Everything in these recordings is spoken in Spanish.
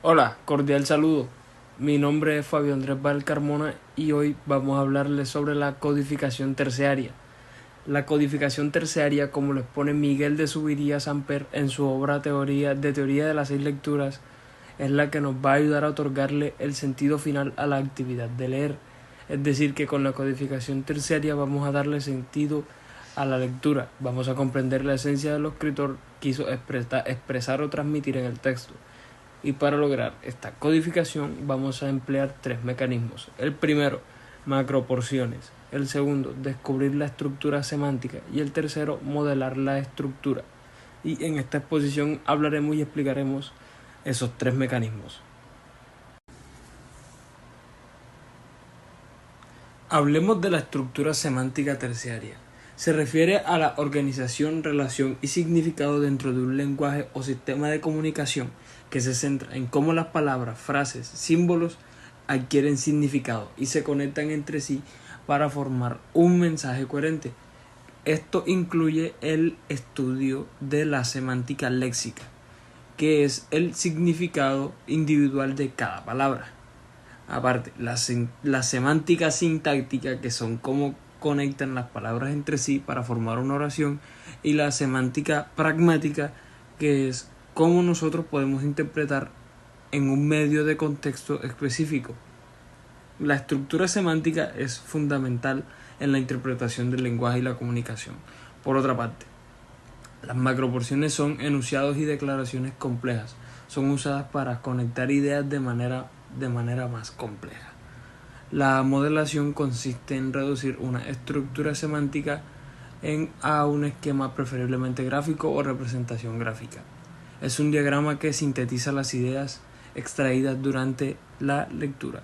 Hola, cordial saludo. Mi nombre es Fabio Andrés Valcarmona y hoy vamos a hablarles sobre la codificación terciaria. La codificación terciaria, como lo expone Miguel de Subiría Samper en su obra Teoría de las seis lecturas, es la que nos va a ayudar a otorgarle el sentido final a la actividad de leer. Es decir, que con la codificación terciaria vamos a darle sentido a la lectura, vamos a comprender la esencia de lo que el escritor quiso expresar o transmitir en el texto. Y para lograr esta codificación vamos a emplear tres mecanismos. El primero, macroporciones. El segundo, descubrir la estructura semántica. Y el tercero, modelar la estructura. Y en esta exposición hablaremos y explicaremos esos tres mecanismos. Hablemos de la estructura semántica terciaria. Se refiere a la organización, relación y significado dentro de un lenguaje o sistema de comunicación que se centra en cómo las palabras, frases, símbolos adquieren significado y se conectan entre sí para formar un mensaje coherente. Esto incluye el estudio de la semántica léxica, que es el significado individual de cada palabra. Aparte, la semántica sintáctica, que son cómo conectan las palabras entre sí para formar una oración, y la semántica pragmática, que es cómo nosotros podemos interpretar en un medio de contexto específico. La estructura semántica es fundamental en la interpretación del lenguaje y la comunicación. Por otra parte, las macroporciones son enunciados y declaraciones complejas. Son usadas para conectar ideas de manera más compleja. La modelación consiste en reducir una estructura semántica a un esquema preferiblemente gráfico o representación gráfica. Es un diagrama que sintetiza las ideas extraídas durante la lectura.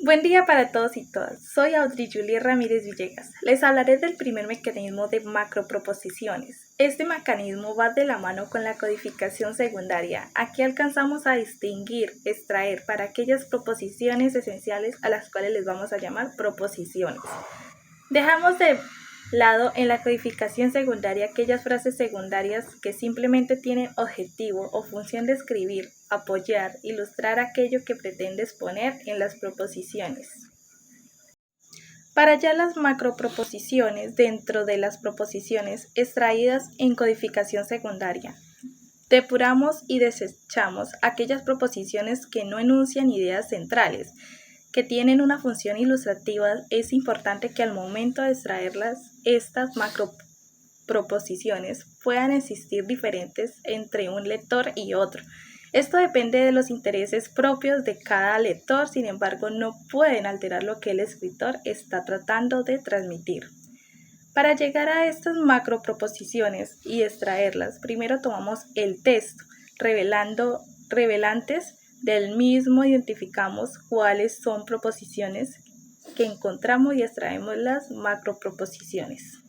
Buen día para todos y todas. Soy Audrey Julie Ramírez Villegas. Les hablaré del primer mecanismo de macroproposiciones. Este mecanismo va de la mano con la codificación secundaria. Aquí alcanzamos a distinguir, extraer para aquellas proposiciones esenciales a las cuales les vamos a llamar proposiciones. Dejamos de lado en la codificación secundaria aquellas frases secundarias que simplemente tienen objetivo o función de escribir, apoyar, ilustrar aquello que pretende exponer en las proposiciones. Para hallar las macroproposiciones dentro de las proposiciones extraídas en codificación secundaria, depuramos y desechamos aquellas proposiciones que no enuncian ideas centrales, que tienen una función ilustrativa. Es importante que al momento de extraerlas, estas macroproposiciones puedan existir diferentes entre un lector y otro. Esto depende de los intereses propios de cada lector, sin embargo, no pueden alterar lo que el escritor está tratando de transmitir. Para llegar a estas macroproposiciones y extraerlas, primero tomamos el texto, revelantes del mismo identificamos cuáles son proposiciones que encontramos y extraemos las macroproposiciones.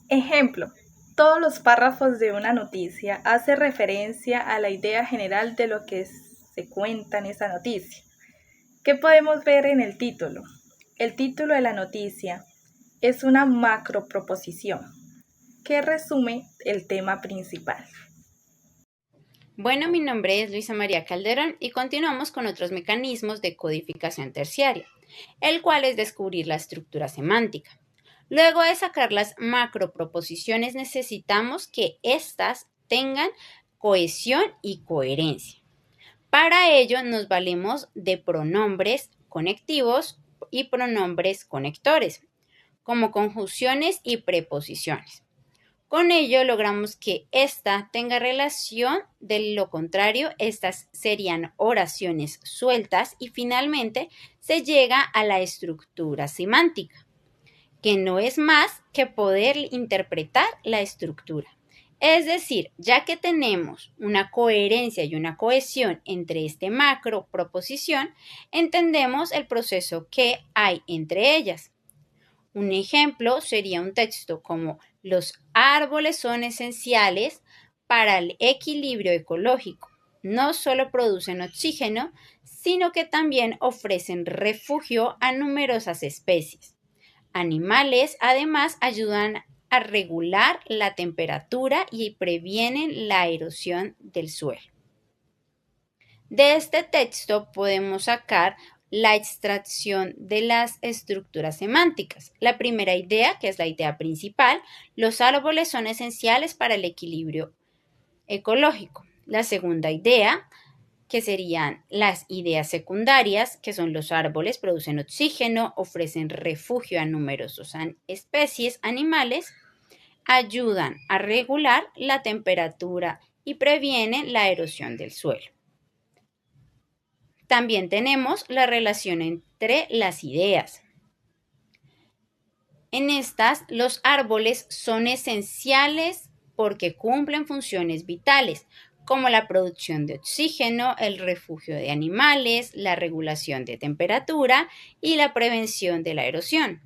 Ejemplo, todos los párrafos de una noticia hacen referencia a la idea general de lo que se cuenta en esa noticia. ¿Qué podemos ver en el título? El título de la noticia es una macroproposición que resume el tema principal. Bueno, mi nombre es Luisa María Calderón y continuamos con otros mecanismos de codificación terciaria, el cual es descubrir la estructura semántica. Luego de sacar las macroproposiciones necesitamos que éstas tengan cohesión y coherencia. Para ello nos valemos de pronombres conectivos y pronombres conectores, como conjunciones y preposiciones. Con ello logramos que ésta tenga relación, de lo contrario, estas serían oraciones sueltas y finalmente se llega a la estructura semántica, que no es más que poder interpretar la estructura. Es decir, ya que tenemos una coherencia y una cohesión entre esta macro proposición, entendemos el proceso que hay entre ellas. Un ejemplo sería un texto como los árboles son esenciales para el equilibrio ecológico. No solo producen oxígeno, sino que también ofrecen refugio a numerosas especies. Animales además ayudan a regular la temperatura y previenen la erosión del suelo. De este texto podemos sacar la extracción de las estructuras semánticas. La primera idea, que es la idea principal, los árboles son esenciales para el equilibrio ecológico. La segunda idea, que serían las ideas secundarias, que son los árboles producen oxígeno, ofrecen refugio a numerosas especies animales, ayudan a regular la temperatura y previenen la erosión del suelo. También tenemos la relación entre las ideas. En estas, los árboles son esenciales porque cumplen funciones vitales, como la producción de oxígeno, el refugio de animales, la regulación de temperatura y la prevención de la erosión.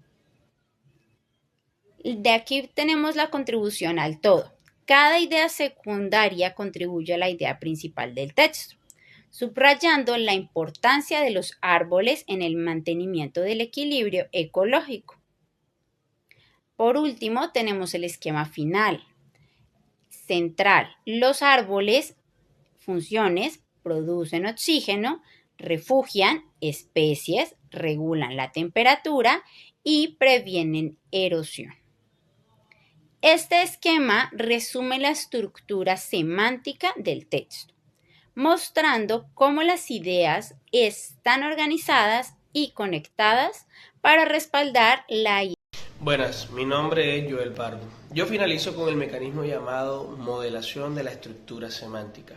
De aquí tenemos la contribución al todo. Cada idea secundaria contribuye a la idea principal del texto, subrayando la importancia de los árboles en el mantenimiento del equilibrio ecológico. Por último, tenemos el esquema final. Central. Los árboles, funciones, producen oxígeno, refugian especies, regulan la temperatura y previenen erosión. Este esquema resume la estructura semántica del texto, mostrando cómo las ideas están organizadas y conectadas para respaldar la idea. Buenas, mi nombre es Joel Pardo. Yo finalizo con el mecanismo llamado modelación de la estructura semántica.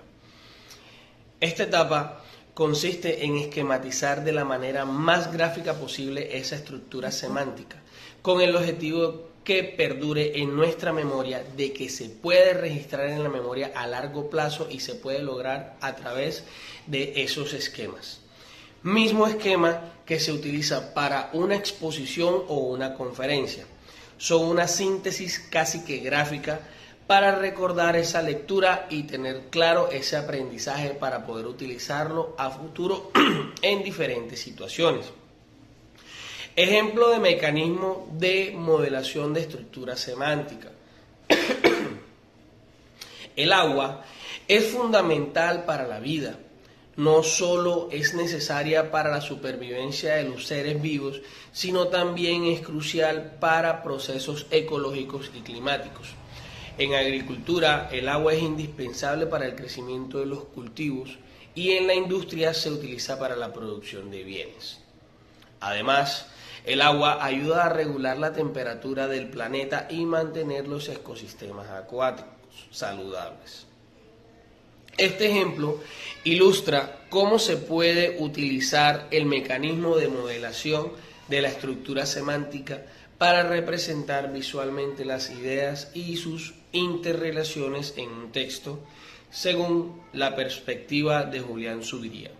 Esta etapa consiste en esquematizar de la manera más gráfica posible esa estructura semántica, con el objetivo que perdure en nuestra memoria, de que se puede registrar en la memoria a largo plazo y se puede lograr a través de esos esquemas. Mismo esquema que se utiliza para una exposición o una conferencia. Son una síntesis casi que gráfica para recordar esa lectura y tener claro ese aprendizaje para poder utilizarlo a futuro en diferentes situaciones. Ejemplo de mecanismo de modelación de estructura semántica. El agua es fundamental para la vida. No solo es necesaria para la supervivencia de los seres vivos, sino también es crucial para procesos ecológicos y climáticos. En agricultura, el agua es indispensable para el crecimiento de los cultivos y en la industria se utiliza para la producción de bienes. Además, el agua ayuda a regular la temperatura del planeta y mantener los ecosistemas acuáticos saludables. Este ejemplo ilustra cómo se puede utilizar el mecanismo de modelación de la estructura semántica para representar visualmente las ideas y sus interrelaciones en un texto, según la perspectiva de Julián Zuviría.